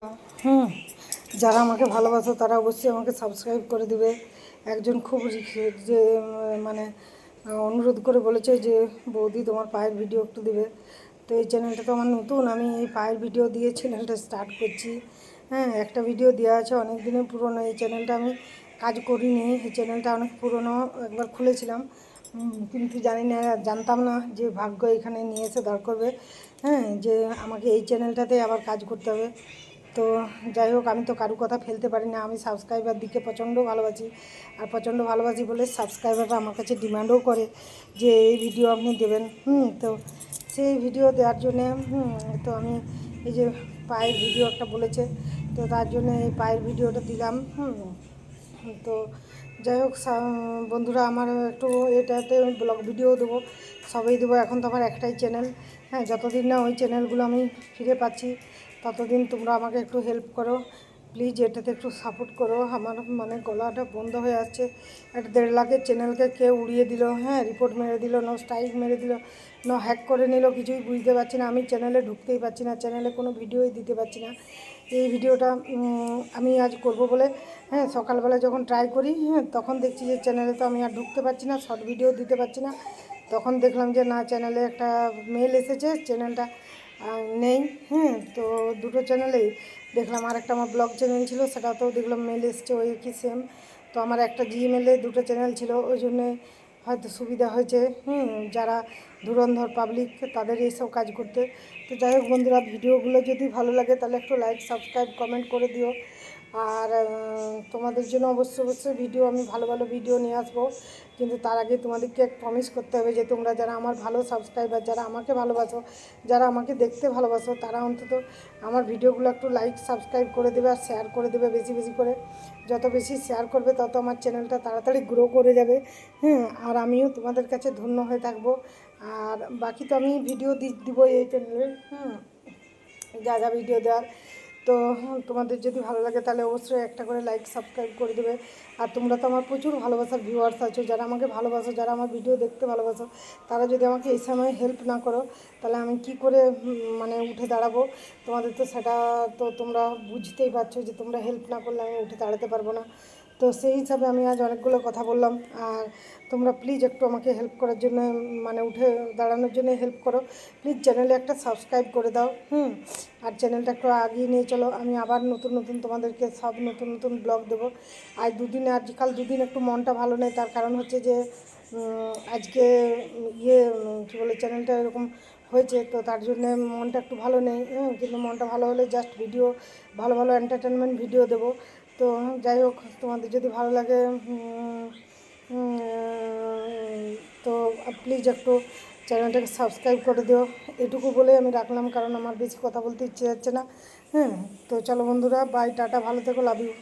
হুম, যারা আমাকে ভালোবাসো তারা অবশ্যই আমাকে সাবস্ক্রাইব করে দিবে। একজন খুব যে মানে অনুরোধ করে বলেছে যে বৌদি তোমার পায়ের ভিডিও একটু দিবে। তো এই চ্যানেলটা তো আমার নতুন, আমি এই পায়ের ভিডিও দিয়ে চ্যানেলটা স্টার্ট করছি। হ্যাঁ, একটা ভিডিও দেওয়া আছে অনেক দিনের পুরনো। এই চ্যানেলটা আমি কাজ করিনি, এই চ্যানেলটা অনেক পুরনো, একবার খুলেছিলাম কিন্তু জানতাম না যে ভাগ্য এখানে নিয়ে এসে দাঁড় করবে। হ্যাঁ, যে আমাকে এই চ্যানেলটাতে আবার কাজ করতে হবে। তো যাই হোক, আমি তো কারু কথা ফেলতে পারি না। আমি সাবস্ক্রাইবার দিকে প্রচণ্ড ভালোবাসি, আর প্রচণ্ড ভালোবাসি বলে সাবস্ক্রাইবাররা আমার কাছে ডিমান্ডও করে যে এই ভিডিও আপনি দেবেন। তো সেই ভিডিও দেওয়ার জন্যে তো আমি এই যে পায়ের ভিডিও একটা বলেছে, তো তার জন্য এই পায়ের ভিডিওটা দিলাম। তো যাই হোক বন্ধুরা, আমার একটু এটাতে ব্লগ ভিডিও দেবো, সবই দেবো। এখন তো আমার একটাই চ্যানেল। হ্যাঁ, যতদিন না ওই চ্যানেলগুলো আমি ফিরে পাচ্ছি ততদিন তোমরা আমাকে একটু হেল্প করো প্লিজ, এটাতে একটু সাপোর্ট করো। আমার মানে গলাটা বন্ধ হয়ে আসছে। একটা 1.5 লাখের চ্যানেলকে কেউ উড়িয়ে দিল, হ্যাঁ, রিপোর্ট মেরে দিল, নো স্ট্রাইক মেরে দিল, নো হ্যাক করে নিল, কিছুই বুঝতে পারছি না। আমি চ্যানেলে ঢুকতেই পারছি না, চ্যানেলে কোনো ভিডিওই দিতে পারছি না। এই ভিডিওটা আমি আজ করব বলে, হ্যাঁ, সকালবেলা যখন ট্রাই করি, হ্যাঁ, তখন দেখছি যে চ্যানেলে তো আমি আর ঢুকতে পারছি না, শর্ট ভিডিও দিতে পারছি না। তখন দেখলাম যে না, চ্যানেলে একটা মেল এসেছে, চ্যানেলটা নেই। হ্যাঁ, তো দুটো চ্যানেলেই দেখলাম। আর একটা আমার ব্লগ চ্যানেল ছিল, সেটাতেও দেখলাম মেল এসছে ওই কি সেম। তো আমার একটা জিমেলে দুটো চ্যানেল ছিল, ওই জন্যে হয়তো সুবিধা হয়েছে যারা ধুরন্ধর পাবলিক তাদের এইসব কাজ করতে। তো যাই হোক বন্ধুরা, ভিডিওগুলো যদি ভালো লাগে তাহলে একটু লাইক, সাবস্ক্রাইব, কমেন্ট করে দিও। আর তোমাদের জন্য অবশ্যই ভিডিও, আমি ভালো ভালো ভিডিও নিয়ে আসবো। কিন্তু তার আগে তোমাদেরকে প্রমিস করতে হবে যে তোমরা যারা আমার ভালো সাবস্ক্রাইবার, যারা আমাকে ভালোবাসো, যারা আমাকে দেখতে ভালোবাসো, তারা অন্তত আমার ভিডিওগুলো একটু লাইক, সাবস্ক্রাইব করে দেবে আর শেয়ার করে দেবে বেশি বেশি করে। যত বেশি শেয়ার করবে তত আমার চ্যানেলটা তাড়াতাড়ি গ্রো করে যাবে। হ্যাঁ, আর আমিও তোমাদের কাছে ধন্য হয়ে থাকবো। আর বাকি তো আমি ভিডিও দিব এই চ্যানেলে, যা যা ভিডিও দেওয়ার। তো তোমাদের যদি ভালো লাগে তাহলে অবশ্যই একটা করে লাইক, সাবস্ক্রাইব করে দেবে। আর তোমরা তো আমার প্রচুর ভালোবাসার ভিউয়ার্স আছো, যারা আমাকে ভালোবাসো, যারা আমার ভিডিও দেখতে ভালোবাসো, তারা যদি আমাকে এই সময় হেল্প না করো তাহলে আমি কি করে মানে উঠে দাঁড়াবো? তোমাদের তো সেটা তো তোমরা বুঝতেই পারছো যে তোমরা হেল্প না করলে আমি উঠে দাঁড়াতে পারবো না। তো সেই হিসাবে আমি আজ অনেকগুলো কথা বললাম। আর তোমরা প্লিজ একটু আমাকে হেল্প করার জন্য, মানে উঠে দাঁড়ানোর জন্য হেল্প করো। প্লিজ চ্যানেলে একটা সাবস্ক্রাইব করে দাও। আর চ্যানেলটা একটু আগিয়ে নিয়ে চলো। আমি আবার নতুন নতুন তোমাদেরকে সব নতুন নতুন ব্লগ দেবো। আজকাল দুদিন একটু মনটা ভালো নেই, তার কারণ হচ্ছে যে আজকে কী বলে, চ্যানেলটা এরকম হয়েছে, তো তার জন্যে মনটা একটু ভালো নেই। কিন্তু মনটা ভালো হলে জাস্ট ভিডিও, ভালো ভালো এন্টারটেনমেন্ট ভিডিও দেবো। তো যাই হোক, তোমাদের যদি ভালো লাগে তো প্লিজ একটু চ্যানেলটাকে সাবস্ক্রাইব করে দিও। এটুকু বলে আমি রাখলাম, কারণ আমার বেশি কথা বলতে ইচ্ছে যাচ্ছে না। তো চলো বন্ধুরা, বাই, টাটা, ভালো থেকো, লাভ ইউ।